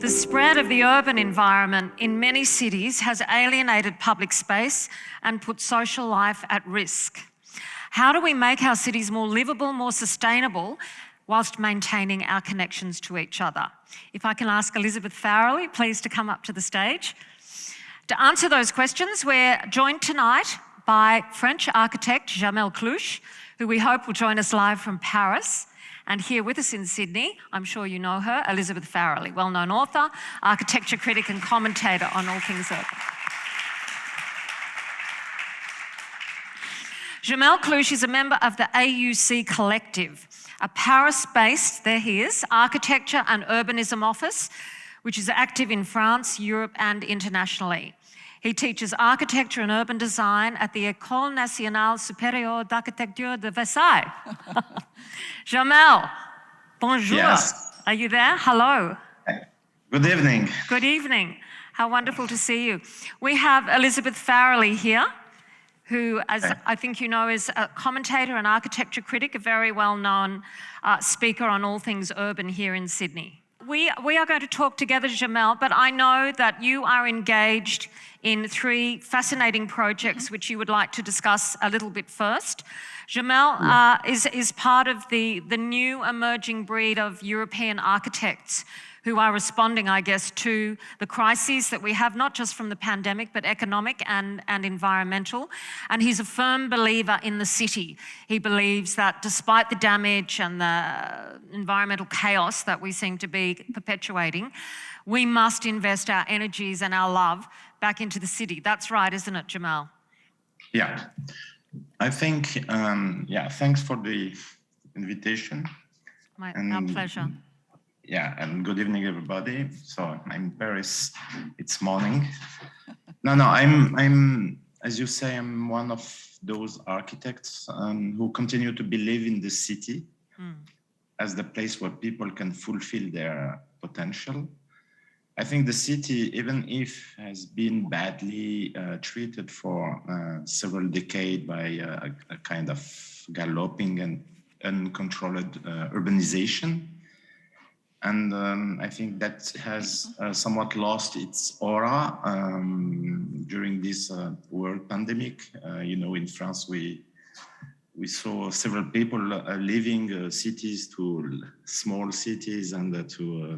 The spread of the urban environment in many cities has alienated public space and put social life at risk. How do we make our cities more livable, more sustainable, whilst maintaining our connections to each other? If I can ask Elizabeth Farrelly, please, to come up to the stage. To answer those questions, we're joined tonight by French architect Djamel Klouche, who we hope will join us live from Paris. And here with us in Sydney, I'm sure you know her, Elizabeth Farrelly, well-known author, architecture critic and commentator on all things urban. Djamel Klouche is a member of the AUC Collective, a Paris-based, there he is, architecture and urbanism office, which is active in France, Europe and internationally. He teaches architecture and urban design at the École Nationale Supérieure d'Architecture de Versailles. Djamel, bonjour. Yes. Are you there? Hello. Good evening. Good evening. How wonderful to see you. We have Elizabeth Farrelly here, who, as I think you know, is a commentator and architecture critic, a very well-known speaker on all things urban here in Sydney. We are going to talk together, Djamel, but I know that you are engaged in three fascinating projects which you would like to discuss a little bit first. Djamel is part of the new emerging breed of European architects who are responding, I guess, to the crises that we have, not just from the pandemic, but economic and environmental. And he's a firm believer in the city. He believes that despite the damage and the environmental chaos that we seem to be perpetuating, we must invest our energies and our love back into the city. That's right, isn't it, Djamel? Yeah, I think, thanks for the invitation. Our pleasure. Yeah, and good evening, everybody. So I'm in Paris. It's morning. I'm, as you say, I'm one of those architects who continue to believe in the city as the place where people can fulfill their potential. I think the city, even if has been badly treated for several decades by a kind of galloping and uncontrolled urbanization. And I think that has somewhat lost its aura during this world pandemic. In France, we saw several people leaving cities to small cities and to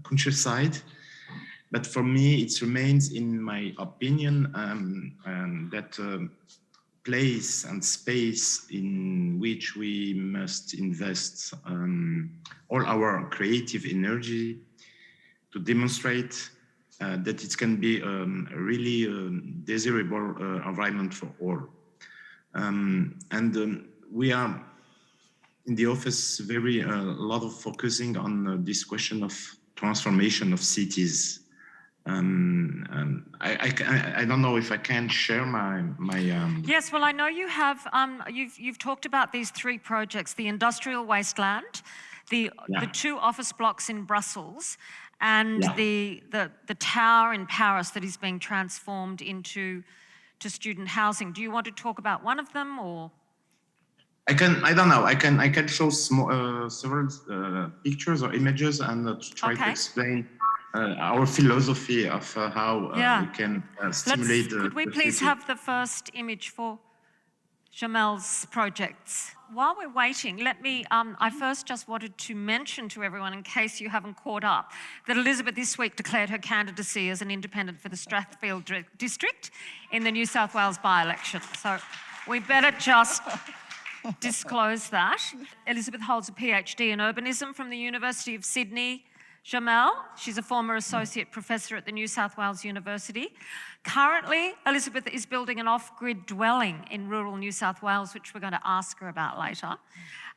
countryside. But for me, it remains, in my opinion, that place and space in which we must invest all our creative energy to demonstrate that it can be a really desirable environment for all. We are in the office very a lot of focusing on this question of transformation of cities. I don't know if I can share my. Yes, well, I know you have. You've talked about these three projects: the industrial wasteland, the two office blocks in Brussels, and the tower in Paris that is being transformed into student housing. Do you want to talk about one of them, or? I don't know. I can show several pictures or images and try to explain. Our philosophy of how we can stimulate could we please have the first image for Djamel's projects? While we're waiting, let me, I first just wanted to mention to everyone, in case you haven't caught up, that Elizabeth this week declared her candidacy as an independent for the Strathfield district in the New South Wales by-election. So we better just disclose that. Elizabeth holds a PhD in urbanism from the University of Sydney. Djamel, she's a former associate professor at the New South Wales University. Currently, Elizabeth is building an off-grid dwelling in rural New South Wales, which we're going to ask her about later.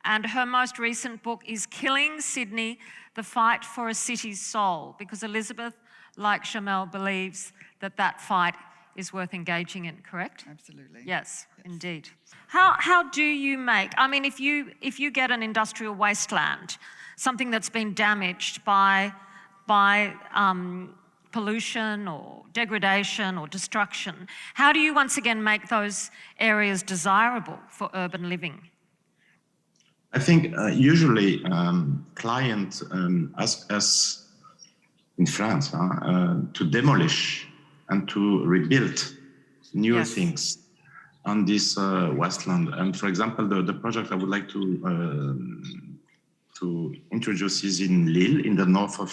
And her most recent book is Killing Sydney, The Fight for a City's Soul, because Elizabeth, like Djamel, believes that that fight is worth engaging in, correct? Absolutely. Yes, indeed. How do you make, I mean, if you get an industrial wasteland, something that's been damaged by pollution or degradation or destruction, how do you once again make those areas desirable for urban living? I think usually clients ask us in France, to demolish and to rebuild new things on this wasteland. And for example, the project I would like to introduce is in Lille, in the north of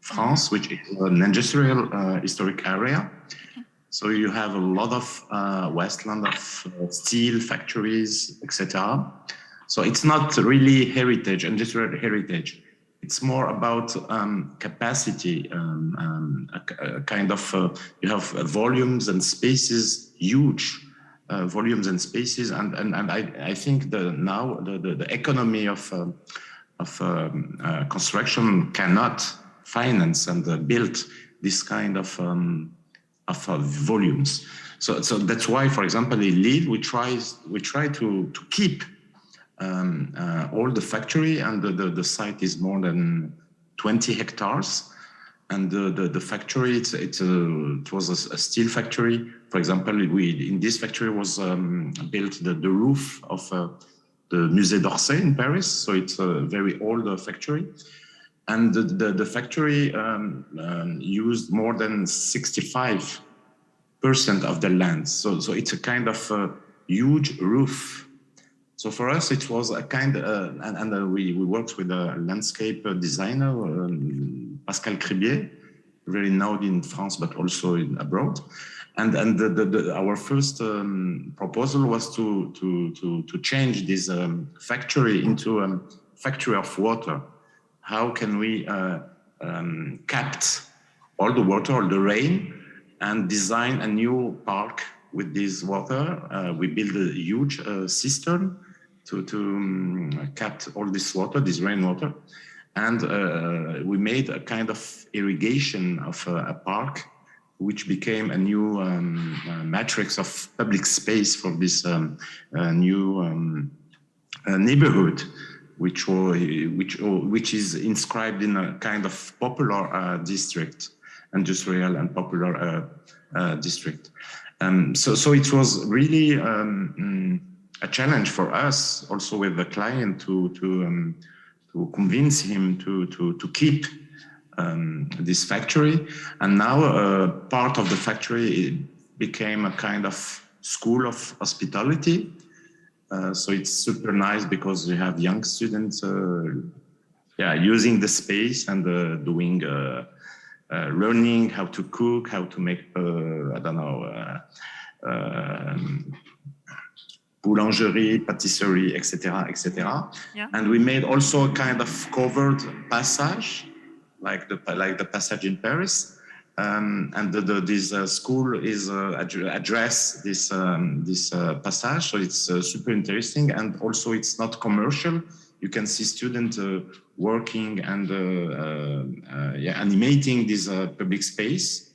France, which is an industrial historic area. So you have a lot of wasteland of steel factories, etc. So it's not really heritage, industrial heritage. It's more about capacity, a kind of, you have volumes and spaces, huge volumes and spaces. And I think now the economy of construction cannot finance and build this kind of volumes. So that's why, for example, in Lille, we try to keep all the factory, and the site is more than 20 hectares. And the factory, it was a steel factory. For example, in this factory was built the roof of the Musée d'Orsay in Paris. So it's a very old factory. And the factory used more than 65% of the land. So it's a kind of huge roof. So for us, it was a kind of, and we worked with a landscape designer, Pascal Cribier, very known in France, but also abroad. And our first proposal was to change this factory into a factory of water. How can we capture all the water, all the rain, and design a new park with this water? We built a huge cistern to capture all this water, this rainwater. And we made a kind of irrigation of a park, which became a new matrix of public space for this new neighborhood, which is inscribed in a kind of popular district, industrial and popular district. So it was really a challenge for us, also with the client, to convince him to keep this factory. And now part of the factory became a kind of school of hospitality. So it's super nice because we have young students using the space and doing learning how to cook, how to make I don't know, boulangerie, patisserie, etc., etc. Yeah. And we made also a kind of covered passage, like the passage in Paris. And this school is address this passage, so it's super interesting, and also it's not commercial. You can see students working and animating this public space,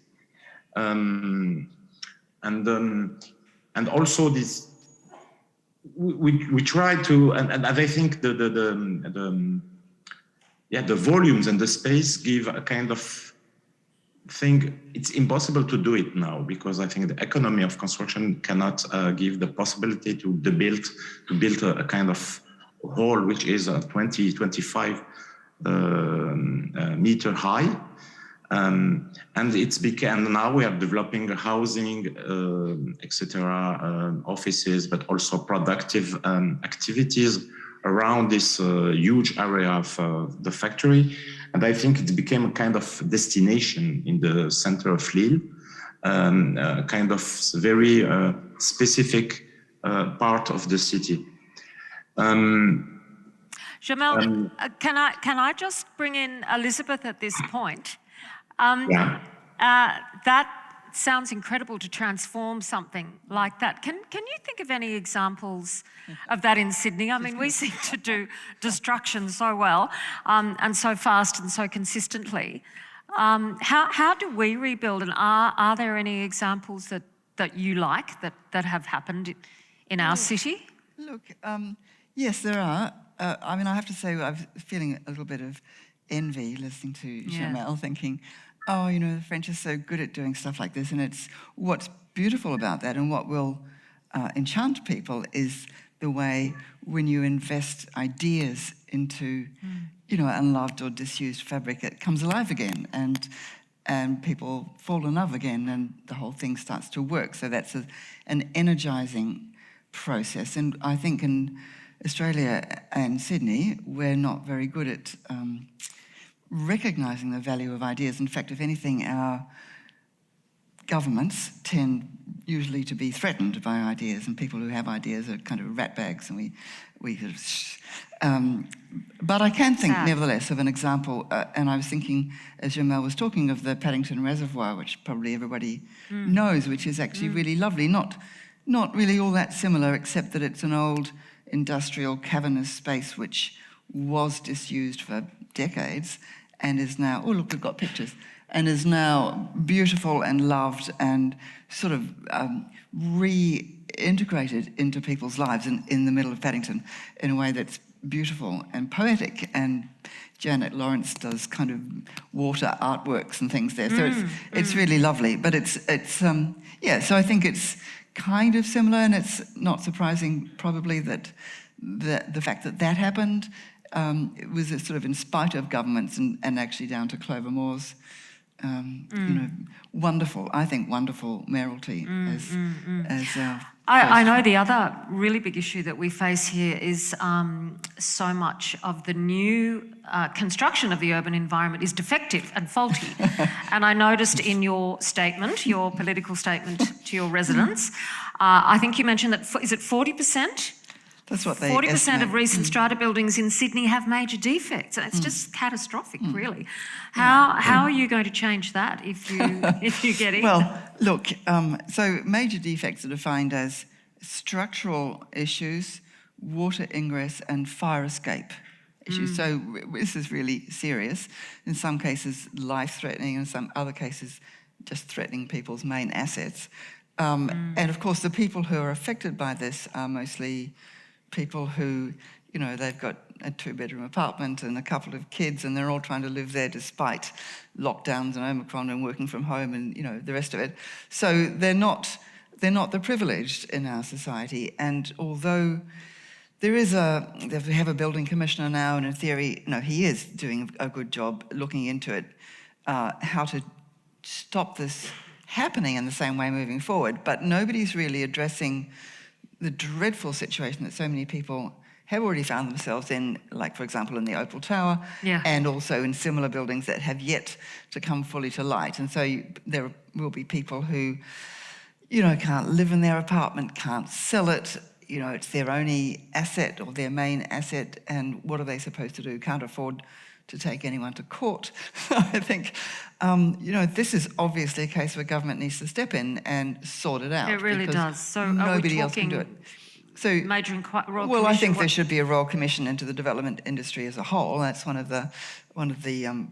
and also this. We try to, and I think the volumes and the space give a kind of thing. It's impossible to do it now because I think the economy of construction cannot give the possibility to build a kind of hall which is 25 meter high. And it's become, now we are developing housing, etc., offices, but also productive activities around this huge area of the factory. And I think it became a kind of destination in the center of Lille, kind of very specific part of the city. Djamel, can I just bring in Elizabeth at this point? That sounds incredible, to transform something like that. Can you think of any examples of that in Sydney? I mean, we seem to do destruction so well and so fast and so consistently. How do we rebuild, and are there any examples that you like that have happened in our city? Look, yes, there are. I mean, I have to say I'm feeling a little bit of envy listening to Djamel, thinking, oh, you know, the French are so good at doing stuff like this. And it's what's beautiful about that, and what will enchant people, is the way when you invest ideas into unloved or disused fabric, it comes alive again, and people fall in love again, and the whole thing starts to work. So that's an energizing process. And I think in Australia and Sydney, we're not very good at recognizing the value of ideas. In fact, if anything, our governments tend usually to be threatened by ideas, and people who have ideas are kind of ratbags, and we sort of but I can think, nevertheless, of an example, and I was thinking, as Djamel was talking, of the Paddington Reservoir, which probably everybody knows, which is actually really lovely. Not really all that similar, except that it's an old industrial cavernous space which was disused for decades and is now, oh look, we've got pictures, and is now beautiful and loved and sort of reintegrated into people's lives in the middle of Paddington in a way that's beautiful and poetic. And Janet Lawrence does kind of water artworks and things there. So it's really lovely. But it's so I think it's kind of similar, and it's not surprising probably that the fact that happened, it was sort of in spite of governments and actually down to Clover Moore's wonderful mayoralty as our I know the other really big issue that we face here is so much of the new construction of the urban environment is defective and faulty. And I noticed in your statement, your political statement to your residents, I think you mentioned that, is it 40%? That's what they 40% estimate. of recent strata buildings in Sydney have major defects. It's just catastrophic, really. How are you going to change that if you get in? Well, look, so major defects are defined as structural issues, water ingress, and fire escape issues. So this is really serious. In some cases, life-threatening, in some other cases, just threatening people's main assets. And of course, the people who are affected by this are mostly people who, they've got a 2-bedroom apartment and a couple of kids, and they're all trying to live there despite lockdowns and Omicron and working from home and, the rest of it. So they're not the privileged in our society. And although we have a building commissioner now, and in theory, he is doing a good job looking into it, how to stop this happening in the same way moving forward. But nobody's really addressing the dreadful situation that so many people have already found themselves in, like, for example, in the Opal Tower, and also in similar buildings that have yet to come fully to light. And so there will be people who, can't live in their apartment, can't sell it, it's their only asset or their main asset, and what are they supposed to do? Can't afford to take anyone to court. I think, this is obviously a case where government needs to step in and sort it out. It really does. So nobody else can do it. So, major royal well, commission, I think there should be a royal commission into the development industry as a whole. That's one of the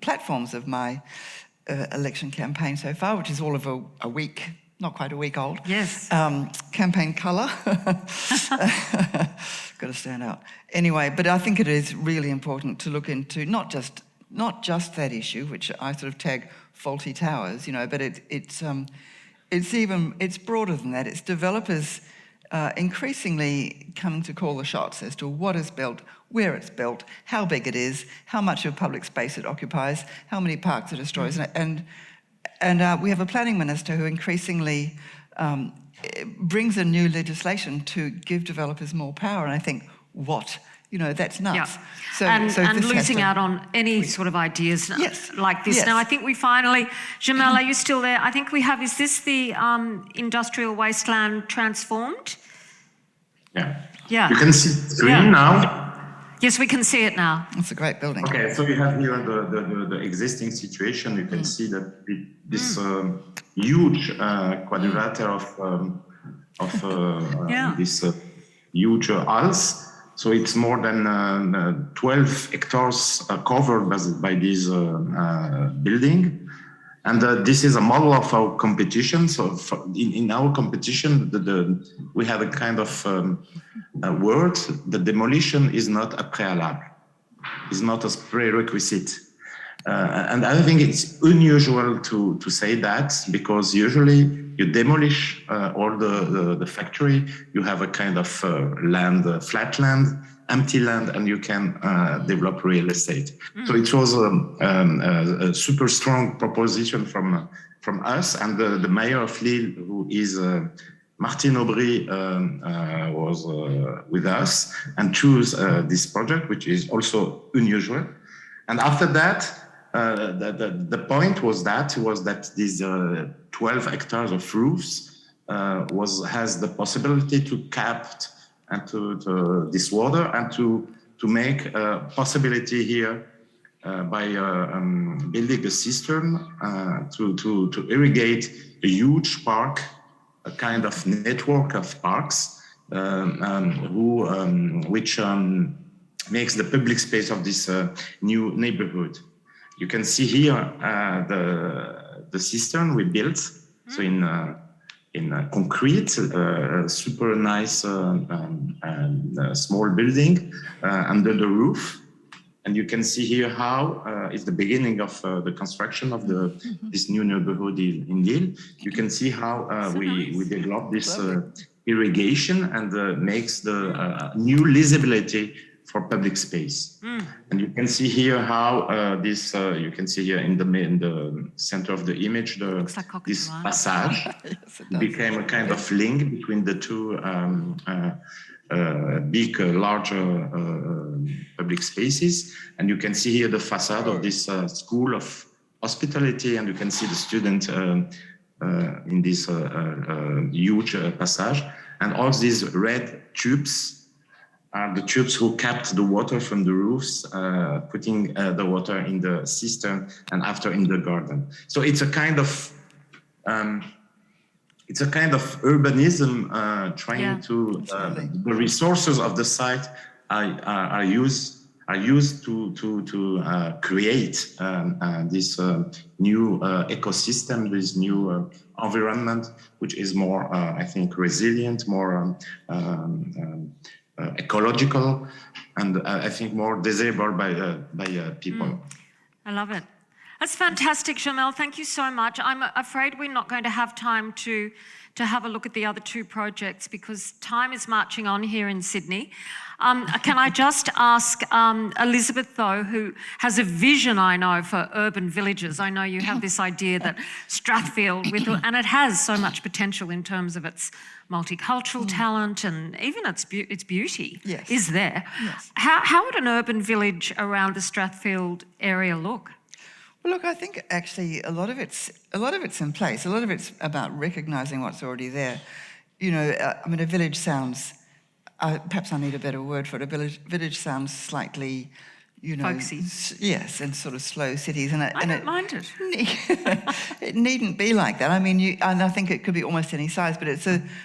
platforms of my election campaign so far, which is all of a week, not quite a week old. Yes. Campaign colour. Got to stand out. Anyway, but I think it is really important to look into not just that issue, which I sort of tag faulty towers, but it's broader than that. It's developers increasingly coming to call the shots as to what is built, where it's built, how big it is, how much of public space it occupies, how many parks it destroys, and we have a planning minister who increasingly brings in new legislation to give developers more power. And I think, that's nuts. Yeah. So and losing out on any sort of ideas like this. Yes. Now, I think we finally, Djamel, are you still there? I think we have, is this the industrial wasteland transformed? Yeah. You can see the screen now. Yes, we can see it now. It's a great building. Okay, so you have here the existing situation. You can see that this huge quadrilateral of this huge halls. So it's more than 12 hectares covered by this building. And this is a model of our competition. So in our competition, we have a kind of word: the demolition is not a préalable, is not a prerequisite. And I think it's unusual to say that, because usually you demolish all the factory, you have a kind of land, flat land, empty land, and you can develop real estate. So it was a super strong proposition from us, and the mayor of Lille, who is Martine Aubry, was with us and chose this project, which is also unusual. And after that, the point was that these 12 hectares of roofs has the possibility to capture and to this water, and to make a possibility here by building a cistern to irrigate a huge park, a kind of network of parks, which makes the public space of this new neighborhood. You can see here the cistern we built, so in concrete, super nice small building under the roof. And you can see here how it's the beginning of the construction of this new neighborhood in Lille. You can see how we developed this irrigation and makes the new legibility for public space. And you can see here how you can see here in the center of the image, this passage became a kind of link between the two big, larger public spaces. And you can see here the facade of this school of hospitality, and you can see the student in this huge passage. And all these red tubes are the tubes who kept the water from the roofs, putting the water in the cistern and after in the garden. So it's a kind of urbanism trying to the resources of the site are used to create this new ecosystem, this new environment, which is more, I think, resilient, more ecological, and I think more desirable by people. I love it. That's fantastic, Djamel. Thank you so much. I'm afraid we're not going to have time to have a look at the other two projects because time is marching on here in Sydney. Can I just ask Elizabeth, though, who has a vision, I know, for urban villages. I know you have this idea that Strathfield, and it has so much potential in terms of its multicultural talent and even its beauty is there. Yes. How would an urban village around the Strathfield area look? Well, look, I think actually a lot of it's in place. A lot of it's about recognising what's already there. You know, I mean, a village sounds. Perhaps I need a better word for it. A village sounds slightly, you know, folksy. Yes, and sort of slow cities. And I don't mind it. It needn't be like that. I mean, and I think it could be almost any size. But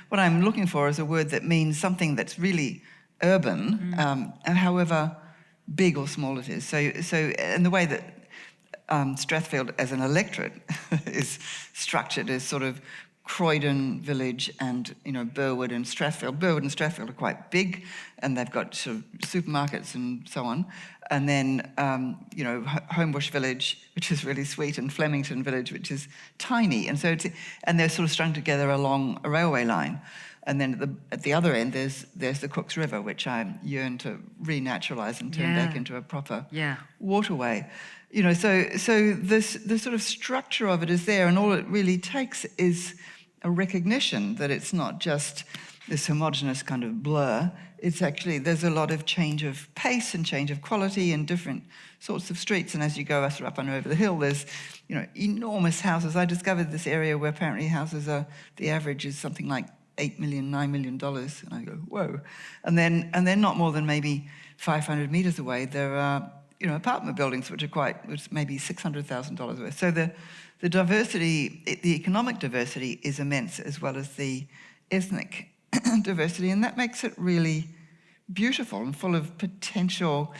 what I'm looking for is a word that means something that's really urban, and however big or small it is. So, and the way that Strathfield as an electorate is structured is sort of Croydon Village and, you know, Burwood and Strathfield. Burwood and Strathfield are quite big, and they've got sort of supermarkets and so on. And then, you know, Homebush Village, which is really sweet, and Flemington Village, which is tiny. And so, they're sort of strung together along a railway line. And then at the other end, there's the Cooks River, which I yearn to renaturalise and turn back into a proper waterway. You know, so the sort of structure of it is there, and all it really takes is a recognition that it's not just this homogenous kind of blur. It's actually, there's a lot of change of pace and change of quality in different sorts of streets. And as you go up and over the hill, there's, you know, enormous houses. I discovered this area where apparently houses are, the average is something like $8 million, $9 million. And I go, whoa. And then not more than maybe 500 meters away, there are, you know, apartment buildings which maybe $600,000 worth. So the diversity, the economic diversity is immense, as well as the ethnic diversity, and that makes it really beautiful and full of potential,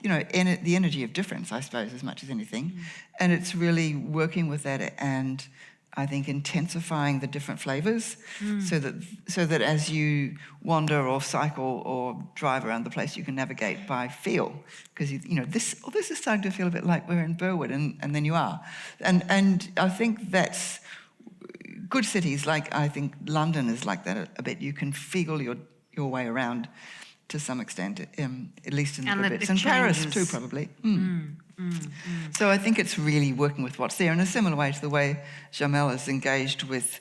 you know, the energy of difference, I suppose, as much as anything. And it's really working with that and I think, intensifying the different flavors so that as you wander or cycle or drive around the place, you can navigate by feel. Because, this is starting to feel a bit like we're in Burwood, and then you are. And I think that's good cities, like I think London is like that a bit. You can feel your way around to some extent, at least in the bits. And Paris too, probably. So I think it's really working with what's there in a similar way to the way Djamel is engaged with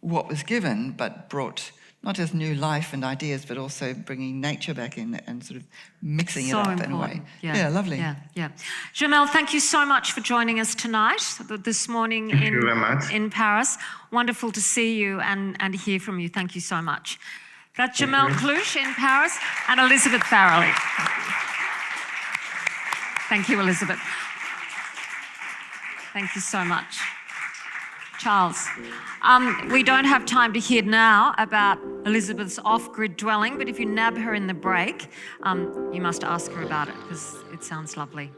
what was given, but brought not just new life and ideas, but also bringing nature back in and sort of mixing it up in a way. Yeah, lovely. Yeah. Djamel, thank you so much for joining us tonight, this morning in Paris. Wonderful to see you and hear from you. Thank you so much. That's Djamel Klouche in Paris and Elizabeth Farrelly. Thank you, Elizabeth. Thank you so much. Charles, we don't have time to hear now about Elizabeth's off-grid dwelling, but if you nab her in the break, you must ask her about it because it sounds lovely.